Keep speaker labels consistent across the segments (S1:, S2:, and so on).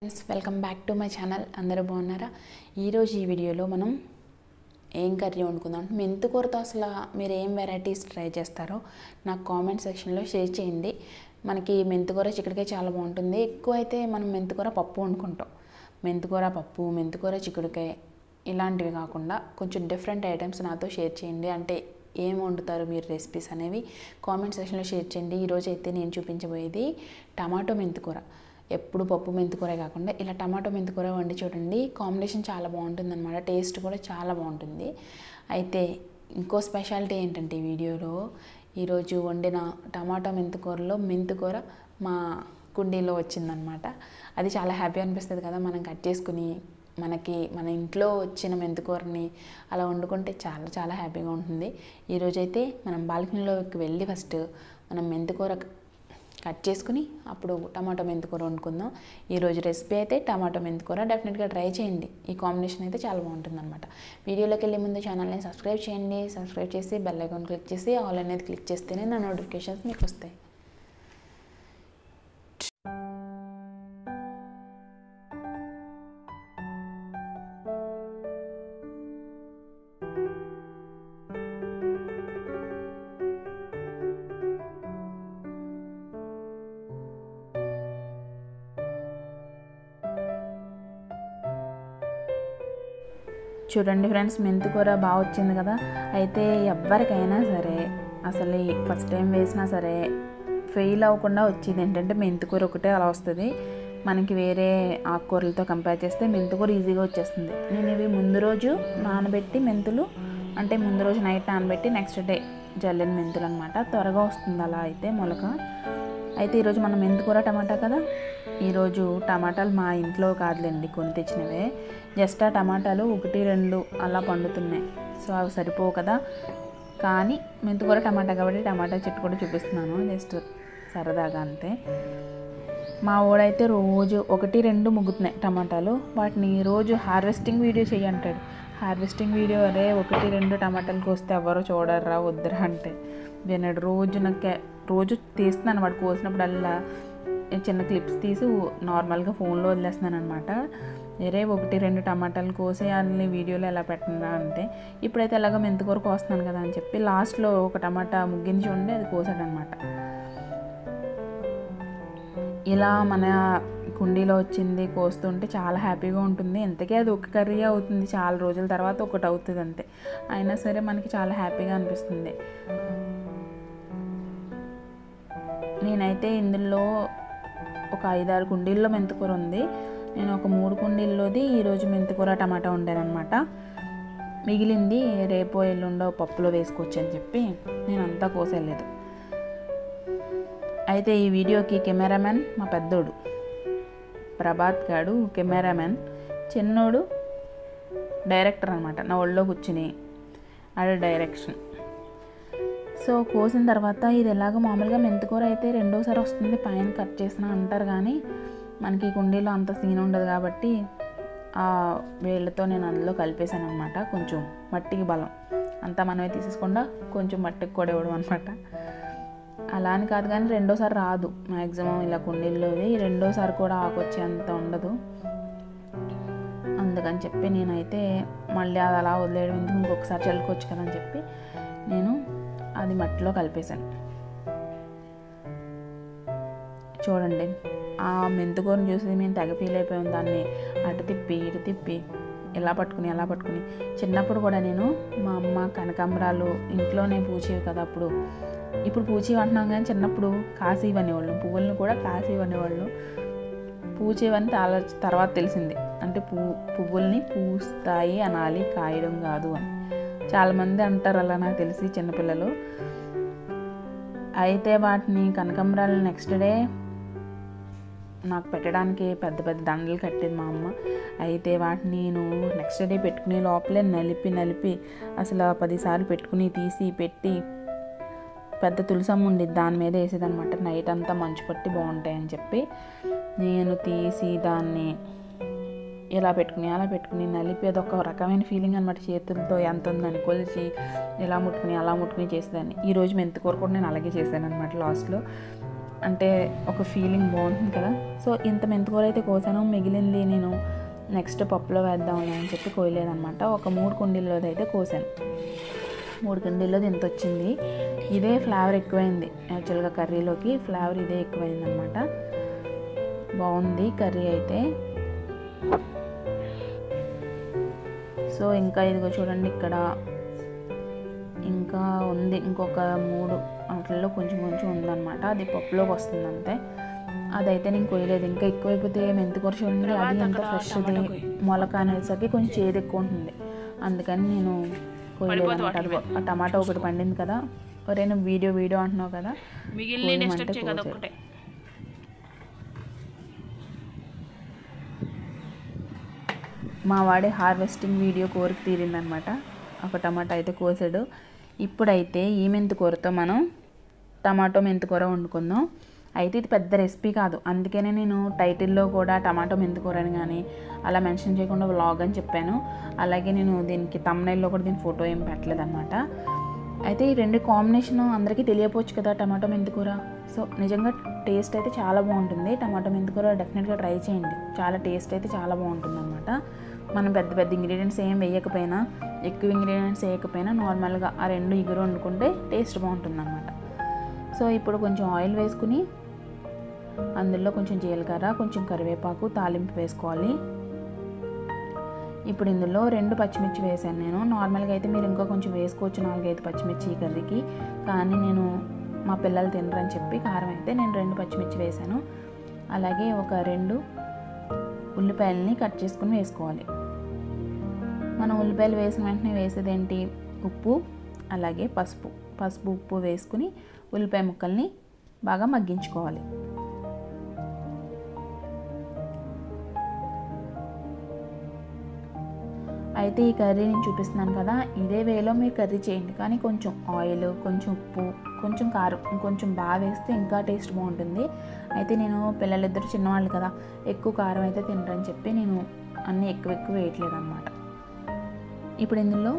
S1: Welcome back to my channel. అందరూ బాగున్నారా? ఈరోజు ఈ వీడియోలో మనం ఏం కర్రీ వండుకుందాం. మెంతికూరతో అసలు మీరు ఏం వెరైటీస్ ట్రై చేస్తారో నాకు కామెంట్ సెక్షన్లో షేర్ చేయండి. మనకి మెంతికూర చిక్కుడుకాయ చాలా బాగుంటుంది. ఎక్కువ అయితే మనం మెంతికూర పప్పు వండుకుంటాం. మెంతికూర పప్పు, మెంతికూర చిక్కుడుకాయ ఇలాంటివి కాకుండా కొంచెం డిఫరెంట్ ఐటమ్స్ నాతో షేర్ చేయండి. అంటే ఏం వండుతారు మీరు రెసిపీస్ అనేవి కామెంట్ సెక్షన్లో షేర్ చేయండి. ఈరోజు అయితే నేను చూపించబోయేది టమాటో మెంతికూర. ఎప్పుడు పప్పు మెంతికూర కాకుండా ఇలా టమాటో మెంతికూర వండి చూడండి. కాంబినేషన్ చాలా బాగుంటుంది అన్నమాట. టేస్ట్ కూడా చాలా బాగుంటుంది. అయితే ఇంకో స్పెషాలిటీ ఏంటంటే ఈ వీడియోలో ఈరోజు వండిన టమాటో మెంతికూరలో మెంతికూర మా కుండీలో వచ్చిందనమాట. అది చాలా హ్యాపీ అనిపిస్తుంది కదా. మనం కట్ చేసుకుని మన ఇంట్లో వచ్చిన మెంతికూరని అలా వండుకుంటే చాలా చాలా హ్యాపీగా ఉంటుంది. ఈరోజైతే మనం బాల్కనీలోకి వెళ్ళి ఫస్ట్ మనం మెంతికూర కట్ చేసుకుని అప్పుడు టమాటో మెంతికూర వండుకుందాం. ఈరోజు రెసిపీ అయితే టమాటో మెంతికూర. డెఫినెట్గా ట్రై చేయండి. ఈ కాంబినేషన్ అయితే చాలా బాగుంటుంది అనమాట. వీడియోలోకి వెళ్ళే ముందు ఛానల్ని సబ్స్క్రైబ్ చేయండి. సబ్స్క్రైబ్ చేసి బెల్ ఐకాన్ క్లిక్ చేసి ఆల్ అనేది క్లిక్ చేస్తేనే నా నోటిఫికేషన్స్ మీకు వస్తాయి. చూడండి ఫ్రెండ్స్, మెంతికూర బాగా వచ్చింది కదా. అయితే ఎవరికైనా సరే అసలు ఫస్ట్ టైం వేసినా సరే ఫెయిల్ అవ్వకుండా వచ్చేది ఏంటంటే మెంతికూర ఒకటే అలా వస్తుంది. మనకి వేరే ఆకుకూరలతో కంపేర్ చేస్తే మెంతికూర ఈజీగా వచ్చేస్తుంది. నేను ఇవి ముందు రోజు నానబెట్టి మెంతులు, అంటే ముందు రోజు నైట్ నానబెట్టి నెక్స్ట్ డే జల్లిన మెంతులు అనమాట. త్వరగా వస్తుంది అలా అయితే మొలక. అయితే ఈరోజు మనం మెంతికూర టమాటా కదా. ఈరోజు టమాటాలు మా ఇంట్లో కాదులేండి, కొని తెచ్చినవే. జస్ట్ ఆ టమాటాలు 1-2 అలా పండుతున్నాయి. సో అవి సరిపోవు కదా. కానీ మెంతికూర టమాటా కాబట్టి టమాటా చెట్టు కూడా చూపిస్తున్నాను, జస్ట్ సరదాగా అంతే. మా ఊడైతే రోజు 1-2 ముగ్గుతున్నాయి టమాటాలు. వాటిని రోజు హార్వెస్టింగ్ వీడియో చెయ్యంటాడు. హార్వెస్టింగ్ వీడియో అరే 1-2 టమాటాలు కోస్తే ఎవరో చూడర్రా వద్దరా అంటే వినడు. రోజు తీస్తున్నాను వాడు కోసినప్పుడల్లా చిన్న క్లిప్స్ తీసి నార్మల్గా ఫోన్లో వదిలేస్తున్నాను అనమాట. వేరే 1-2 టమాటాలు కోసి అన్ని వీడియోలో ఎలా పెట్టినా అంటే ఇప్పుడైతే ఎలాగో మెంతికూర కోస్తున్నాను కదా అని చెప్పి లాస్ట్లో ఒక టమాటా ముగ్గించి ఉండి అది కోసాడనమాట. ఇలా మన కుండీలో వచ్చింది కోస్తుంటే చాలా హ్యాపీగా ఉంటుంది. ఎంతకీ అది ఒక కర్రీ అవుతుంది, చాలా రోజుల తర్వాత ఒకటి అవుతుంది అంతే. అయినా సరే మనకి చాలా హ్యాపీగా అనిపిస్తుంది. నేనైతే ఇందులో ఒక 5-6 కుండీల్లో మెంతికూర ఉంది. నేను ఒక 3 కుండీల్లోది ఈరోజు మెంతికూర టమాటా వండాను అనమాట. మిగిలింది రేపో ఎల్లుండో పప్పులో వేసుకోవచ్చు అని చెప్పి నేను అంతా కోసేయలేదు. అయితే ఈ వీడియోకి కెమెరామెన్ మా పెద్దోడు ప్రభాత్ గాడు కెమెరామెన్, చిన్నోడు డైరెక్టర్ అనమాట. నా ఒళ్ళో కూర్చుని ఆడ డైరెక్షన్. సో కోసిన తర్వాత ఇది ఎలాగో మామూలుగా మెంతికూర అయితే రెండోసారి వస్తుంది పైన కట్ చేసిన అంటారు. కానీ మనకి కుండీలో అంత సీన్ ఉండదు కాబట్టి ఆ వేళ్ళతో నేను అందులో కలిపేశాను అనమాట. కొంచెం మట్టికి బలం అంతా మనమే తీసేసుకుండా కొంచెం మట్టికి కూడా ఇవ్వడం అనమాట. అలా అని కాదు కానీ రెండోసారి రాదు మ్యాక్సిమం ఇలా కుండీల్లోది. రెండోసారి కూడా ఆకొచ్చే అంత ఉండదు. అందుకని చెప్పి నేనైతే మళ్ళీ అది అలా వదిలేయడం ఎందుకు, ఇంకొకసారి చల్లుకోవచ్చు కదా అని చెప్పి నేను అది మట్టిలో కలిపేశాను. చూడండి ఆ మెంతికూరను చూసి మేము తెగ ఫీల్ అయిపోయాం. దాన్ని అటు తిప్పి ఇటు తిప్పి ఎలా పట్టుకుని అలా పట్టుకుని. చిన్నప్పుడు కూడా నేను మా అమ్మ కనకాంబరాలు ఇంట్లోనే పూచేవి కదా అప్పుడు. ఇప్పుడు పూచేవి అంటున్నాం కానీ చిన్నప్పుడు కాసేవి అనేవాళ్ళు, పువ్వులను కూడా కాసేవి అనేవాళ్ళు. పూచేవని తర్వాత తెలిసింది. అంటే పువ్వుల్ని పూస్తాయి అనాలి, కాయడం కాదు అని చాలామంది అంటారు అలా, నాకు తెలిసి చిన్నపిల్లలు. అయితే వాటిని కనకాంబరాలు నెక్స్ట్ డే నాకు పెట్టడానికి పెద్ద పెద్ద దండలు కట్టేది మా అమ్మ. అయితే వాటిని నేను నెక్స్ట్ డే పెట్టుకునే లోపలే నలిపి అసలు 10 సార్లు పెట్టుకుని తీసి పెట్టి పెద్ద తులసమ్మ ఉండేది దాని మీద వేసేదనమాట. నైట్ అంతా మంచు పట్టి బాగుంటాయని చెప్పి నేను తీసి దాన్ని ఇలా పెట్టుకుని అలా పెట్టుకుని నలిపి అదొక రకమైన ఫీలింగ్ అనమాట. చేతులతో ఎంత ఉందని కొలిచి ఇలా ముట్టుకుని అలా ముట్టుకుని చేసేదాన్ని. ఈరోజు మెంతికూర కూడా నేను అలాగే చేశాను అనమాట. లాస్ట్లో అంటే ఒక ఫీలింగ్ బాగుంటుంది కదా. సో ఇంత మెంతికూర అయితే కోసాను, మిగిలింది నేను నెక్స్ట్ పప్పులో వేద్దామని అని చెప్పి కోయలేదనమాట. ఒక 3 కుండీల్లోది అయితే కోసాను. 3 కుండీల్లోది ఇంత వచ్చింది. ఇదే ఫ్లేవర్ ఎక్కువైంది, యాక్చువల్గా కర్రీలోకి ఫ్లేవర్ ఇదే ఎక్కువైంది అనమాట. బాగుంది కర్రీ అయితే. సో ఇంకా ఇదిగో చూడండి, ఇక్కడ ఇంకా ఉంది, ఇంకొక 3 వాటిల్లో కొంచెం కొంచెం ఉందన్నమాట. అది పప్పులోకి వస్తుంది అంతే. అదైతే నేను కొయ్యలేదు. ఇంకా ఎక్కువైపోతే మెంతికూర చూడండి, అది ఎంత ఫ్రెష్ది మొలక అనేసరికి కొంచెం చేదు ఎక్కువ ఉంటుంది, అందుకని నేను కొయ్యలేదు అనమాట. అది ఆ టమాటా ఒకటి పండింది కదా, ఒరే నువ్వు వీడియో అంటున్నావు కదా, కోయమంటే మా వాడే హార్వెస్టింగ్ వీడియో కోరిక తీరిందనమాట. ఒక టమాటా అయితే కోసాడు. ఇప్పుడైతే ఈ మెంతికూరతో మనం టమాటో మెంతికూర వండుకుందాం. అయితే ఇది పెద్ద రెసిపీ కాదు, అందుకనే నేను టైటిల్లో కూడా టమాటో మెంతికూర అని కానీ అలా మెన్షన్ చేయకుండా వ్లాగ్ అని చెప్పాను. అలాగే నేను దీనికి థంబ్నెయిల్లో కూడా దీని ఫోటో ఏం పెట్టలేదు అనమాట. అయితే ఈ 2 కాంబినేషన్ అందరికీ తెలియపోవచ్చు కదా, టమాటో మెంతికూర. సో నిజంగా టేస్ట్ అయితే చాలా బాగుంటుంది. టమాటో మెంతికూర డెఫినెట్గా ట్రై చేయండి, చాలా టేస్ట్ అయితే చాలా బాగుంటుంది అనమాట. మనం పెద్ద పెద్ద ఇంగ్రీడియంట్స్ ఏం వేయకపోయినా, ఎక్కువ ఇంగ్రీడియంట్స్ వేయకపోయినా నార్మల్గా ఆ 2 ఇగురు వండుకుంటే టేస్ట్ బాగుంటుంది అనమాట. సో ఇప్పుడు కొంచెం ఆయిల్ వేసుకుని అందులో కొంచెం జీలకర్ర, కొంచెం కరివేపాకు తాలింపు వేసుకోవాలి. ఇప్పుడు ఇందులో 2 పచ్చిమిర్చి వేసాను నేను. నార్మల్గా అయితే మీరు ఇంకా కొంచెం వేసుకోవచ్చు, 4-5 పచ్చిమిర్చి ఈ కర్రీకి. కానీ నేను మా పిల్లలు తినరని చెప్పి కారం అయితే నేను 2 పచ్చిమిర్చి వేసాను. అలాగే ఒక 2 ఉల్లిపాయలని కట్ చేసుకుని వేసుకోవాలి. మనం ఉల్లిపాయలు వేసిన వెంటనే వేసేది ఏంటి, ఉప్పు అలాగే పసుపు ఉప్పు వేసుకుని ఉల్లిపాయ ముక్కల్ని బాగా మగ్గించుకోవాలి. అయితే ఈ కర్రీ నేను చూపిస్తున్నాను కదా, ఇదే వేలో మీరు కర్రీ చేయండి. కానీ కొంచెం ఆయిల్, కొంచెం ఉప్పు, కొంచెం కారం కొంచెం బాగా వేస్తే ఇంకా టేస్ట్ బాగుంటుంది. అయితే నేను పిల్లలిద్దరు చిన్నవాళ్ళు కదా, ఎక్కువ కారం అయితే తినరని చెప్పి నేను అన్నీ ఎక్కువ వేయట్లేదు అనమాట. ఇప్పుడు ఇందులో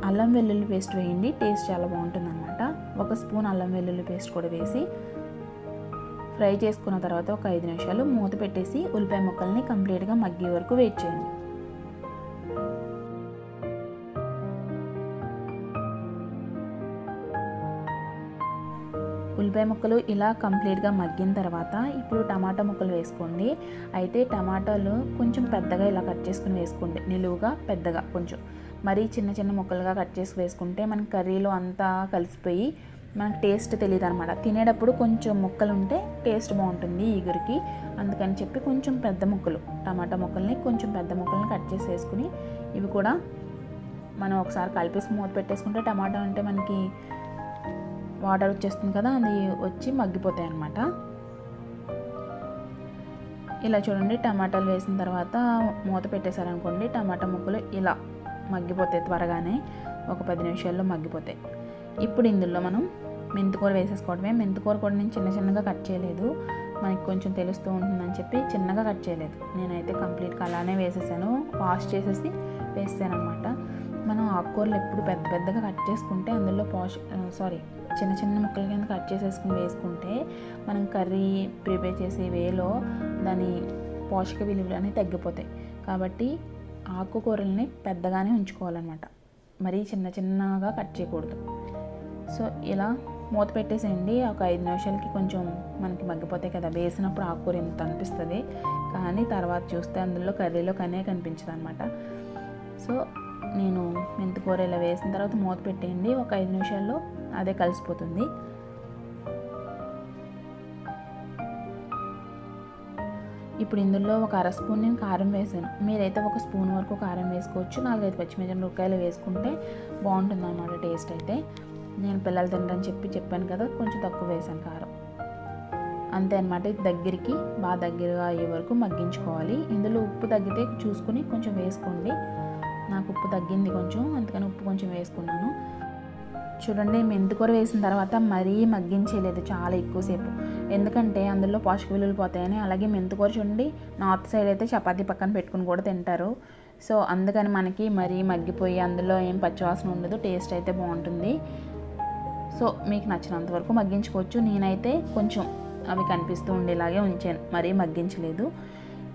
S1: అల్లం వెల్లుల్లి పేస్ట్ వేయండి, టేస్ట్ చాలా బాగుంటుంది అనమాట. 1 స్పూన్ అల్లం వెల్లుల్లి పేస్ట్ కూడా వేసి ఫ్రై చేసుకున్న తర్వాత ఒక 5 నిమిషాలు మూత పెట్టేసి ఉల్లిపాయ ముక్కల్ని కంప్లీట్గా మగ్గే వరకు వెయిట్ చేయండి. ఉల్లిపాయ ముక్కలు ఇలా కంప్లీట్గా మగ్గిన తర్వాత ఇప్పుడు టమాటా ముక్కలు వేసుకోండి. అయితే టమాటాలు కొంచెం పెద్దగా ఇలా కట్ చేసుకుని వేసుకోండి, నిలువుగా పెద్దగా, కొంచెం మరీ చిన్న ముక్కలుగా కట్ చేసి వేసుకుంటే మనకి కర్రీలో అంతా కలిసిపోయి మనకు టేస్ట్ తెలియదు అనమాట. తినేటప్పుడు కొంచెం ముక్కలు ఉంటే టేస్ట్ బాగుంటుంది ఈగురికి, అందుకని చెప్పి కొంచెం పెద్ద ముక్కలు టమాటా ముక్కల్ని కొంచెం పెద్ద ముక్కల్ని కట్ చేసి వేసుకుని ఇవి కూడా మనం ఒకసారి కలిపేసి మూత పెట్టేసుకుంటే టమాటా అంటే మనకి వాటర్ వచ్చేస్తుంది కదా, అది వచ్చి మగ్గిపోతాయి అన్నమాట. ఇలా చూడండి, టమాటాలు వేసిన తర్వాత మూత పెట్టేశారనుకోండి, టమాటా ముక్కలు ఇలా మగ్గిపోతాయి త్వరగానే, ఒక 10 నిమిషాల్లో మగ్గిపోతాయి. ఇప్పుడు ఇందులో మనం మెంతికూర వేసేసుకోవడమే. మెంతికూర కూడా నేను చిన్నగా కట్ చేయలేదు, మనకి కొంచెం తెలుస్తూ ఉంటుందని చెప్పి చిన్నగా కట్ చేయలేదు. నేనైతే కంప్లీట్గా అలానే వేసేసాను, వాష్ చేసేసి వేసాను అనమాట. మనం ఆకుకూరలు ఎప్పుడు పెద్దగా కట్ చేసుకుంటే అందులో చిన్న ముక్కల కింద కట్ చేసేసుకుని వేసుకుంటే మనం కర్రీ ప్రిపేర్ చేసే వేలో దాని పోషక విలువలు అనేవి తగ్గిపోతాయి. కాబట్టి ఆకుకూరల్ని పెద్దగానే ఉంచుకోవాలన్నమాట, మరీ చిన్నగా కట్ చేయకూడదు. సో ఇలా మూత పెట్టేసేయండి. ఒక 5 నిమిషాలకి కొంచెం మనకి మగ్గిపోతాయి కదా, వేసినప్పుడు ఆకుకూర ఎంత అనిపిస్తుంది, కానీ తర్వాత చూస్తే అందులో కర్రీలో కనిపించదు అనమాట. సో నేను మెంతికూర ఇలా వేసిన తర్వాత మూత పెట్టేయండి, ఒక 5 నిమిషాల్లో అదే కలిసిపోతుంది. ఇప్పుడు ఇందులో ఒక 1/2 స్పూన్ నేను కారం వేసాను. మీరైతే 1 స్పూన్ వరకు కారం వేసుకోవచ్చు, 4-5 పచ్చిమిరపకాయలు వేసుకుంటే బాగుంటుంది అన్నమాట టేస్ట్ అయితే. నేను పిల్లలు తినరని చెప్పాను కదా, కొంచెం తక్కువ వేసాను కారం, అంతే అన్నమాట. ఇది బాగా దగ్గరగా అయ్యే వరకు మగ్గించుకోవాలి. ఇందులో ఉప్పు తగ్గితే చూసుకుని కొంచెం వేసుకోండి. నాకు ఉప్పు తగ్గింది కొంచెం, అందుకని ఉప్పు కొంచెం వేసుకున్నాను. చూడండి, మెంతికూర వేసిన తర్వాత మరీ మగ్గించేయలేదు చాలా ఎక్కువసేపు, ఎందుకంటే అందులో పోషక విలువలు పోతాయని. అలాగే మెంతికూర చూడండి, నార్త్ సైడ్ అయితే చపాతీ పక్కన పెట్టుకుని కూడా తింటారు. సో అందుకని మనకి మరీ మగ్గిపోయి అందులో ఏం పచ్చివాసన ఉండదు, టేస్ట్ అయితే బాగుంటుంది. సో మీకు నచ్చినంత వరకు మగ్గించుకోవచ్చు. నేనైతే కొంచెం అవి కనిపిస్తూ ఉండేలాగే ఉంచాను, మరీ మగ్గించలేదు.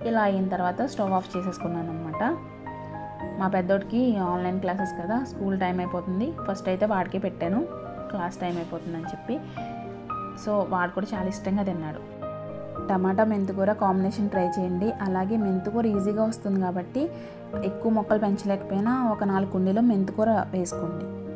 S1: ఇలా అయిన తర్వాత స్టవ్ ఆఫ్ చేసేసుకున్నాను అనమాట. మా పెద్దోడికి ఆన్లైన్ క్లాసెస్ కదా, స్కూల్ టైం అయిపోతుంది. ఫస్ట్ అయితే వాడికే పెట్టాను, క్లాస్ టైం అయిపోతుందని చెప్పి. సో వాడు కూడా చాలా ఇష్టంగా తిన్నాడు. టమాటా మెంతికూర కాంబినేషన్ ట్రై చేయండి. అలాగే మెంతికూర ఈజీగా వస్తుంది కాబట్టి ఎక్కువ మొక్కలు పెంచలేకపోయినా ఒక 4 కుండీలో మెంతికూర వేసుకోండి.